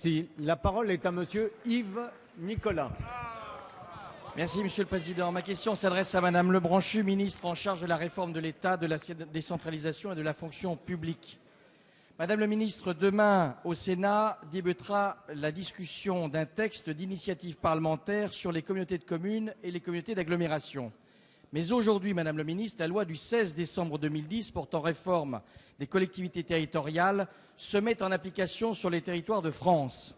Si, la parole est à monsieur Yves Nicolas. Merci, Monsieur le Président. Ma question s'adresse à Madame Lebranchu, ministre en charge de la réforme de l'État, de la décentralisation et de la fonction publique. Madame la ministre, demain, au Sénat, débutera la discussion d'un texte d'initiative parlementaire sur les communautés de communes et les communautés d'agglomération. Mais aujourd'hui, Madame la ministre, la loi du 16 décembre 2010 portant réforme des collectivités territoriales se met en application sur les territoires de France.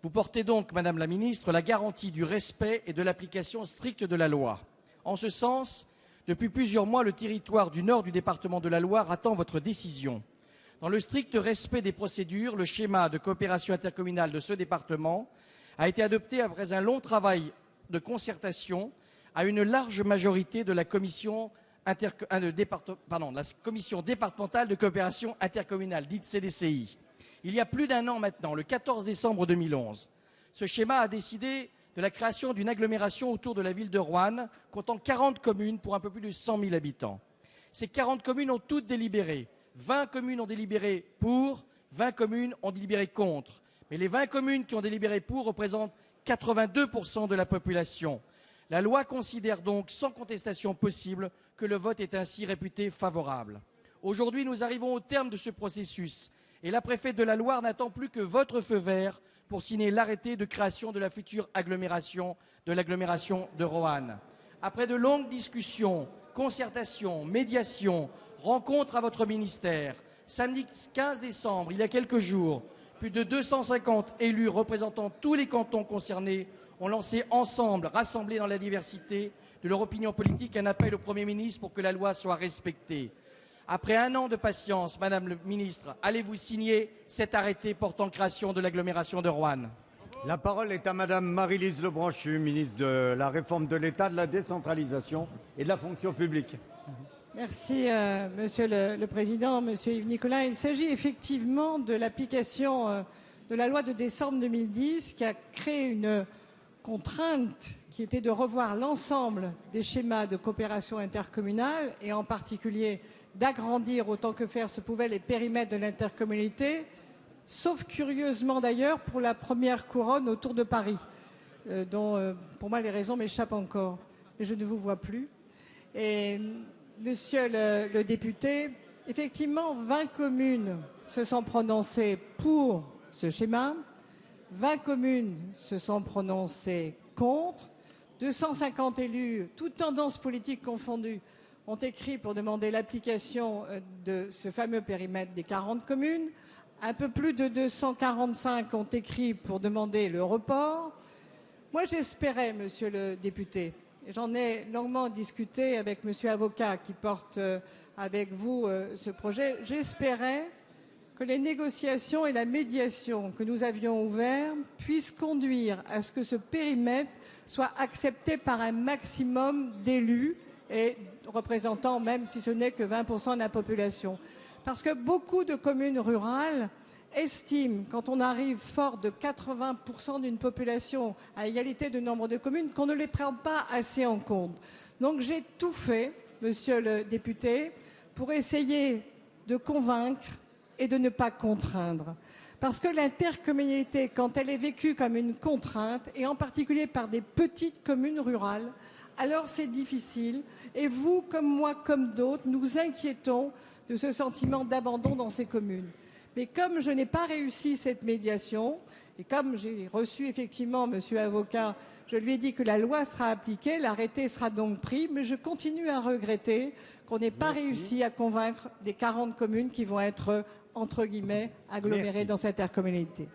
Vous portez donc, Madame la ministre, la garantie du respect et de l'application stricte de la loi. En ce sens, depuis plusieurs mois, le territoire du nord du département de la Loire attend votre décision. Dans le strict respect des procédures, le schéma de coopération intercommunale de ce département a été adopté après un long travail de concertation à une large majorité de la commission départementale de coopération intercommunale, dite CDCI. Il y a plus d'un an maintenant, le 14 décembre 2011, ce schéma a décidé de la création d'une agglomération autour de la ville de Roanne, comptant 40 communes pour un peu plus de 100 000 habitants. Ces 40 communes ont toutes délibéré. 20 communes ont délibéré pour, 20 communes ont délibéré contre. Mais les 20 communes qui ont délibéré pour représentent 82% de la population. La loi considère donc, sans contestation possible, que le vote est ainsi réputé favorable. Aujourd'hui, nous arrivons au terme de ce processus et la préfète de la Loire n'attend plus que votre feu vert pour signer l'arrêté de création de la future agglomération, de l'agglomération de Roanne. Après de longues discussions, concertations, médiations, rencontres à votre ministère, samedi 15 décembre, il y a quelques jours, plus de 250 élus représentant tous les cantons concernés ont lancé ensemble, rassemblés dans la diversité de leur opinion politique, un appel au Premier ministre pour que la loi soit respectée. Après un an de patience, Madame le ministre, allez-vous signer cet arrêté portant création de l'agglomération de Roanne? La parole est à Madame Maryse Lebranchu, ministre de la réforme de l'État, de la décentralisation et de la fonction publique. Merci, Monsieur le Président, Monsieur Yves Nicolas. Il s'agit effectivement de l'application de la loi de décembre 2010 qui a créé une contrainte qui était de revoir l'ensemble des schémas de coopération intercommunale et en particulier d'agrandir autant que faire se pouvait les périmètres de l'intercommunalité, sauf curieusement d'ailleurs pour la première couronne autour de Paris, dont pour moi les raisons m'échappent encore, mais je ne vous vois plus. Et Monsieur le député, effectivement 20 communes se sont prononcées pour ce schéma, 20 communes se sont prononcées contre, 250 élus, toutes tendances politiques confondues, ont écrit pour demander l'application de ce fameux périmètre des 40 communes. Un peu plus de 245 ont écrit pour demander le report. Moi, j'espérais, monsieur le député, et j'en ai longuement discuté avec monsieur avocat qui porte avec vous ce projet, j'espérais que les négociations et la médiation que nous avions ouvertes puissent conduire à ce que ce périmètre soit accepté par un maximum d'élus et représentant, même si ce n'est que 20% de la population. Parce que beaucoup de communes rurales estiment, quand on arrive fort de 80% d'une population à égalité de nombre de communes, qu'on ne les prend pas assez en compte. Donc j'ai tout fait, monsieur le député, pour essayer de convaincre et de ne pas contraindre. Parce que l'intercommunalité, quand elle est vécue comme une contrainte, et en particulier par des petites communes rurales, alors c'est difficile. Et vous, comme moi, comme d'autres, nous inquiétons de ce sentiment d'abandon dans ces communes. Mais comme je n'ai pas réussi cette médiation, et comme j'ai reçu effectivement monsieur avocat, je lui ai dit que la loi sera appliquée, l'arrêté sera donc pris, mais je continue à regretter qu'on n'ait pas réussi à convaincre les 40 communes qui vont être, entre guillemets, agglomérées dans cette intercommunalité.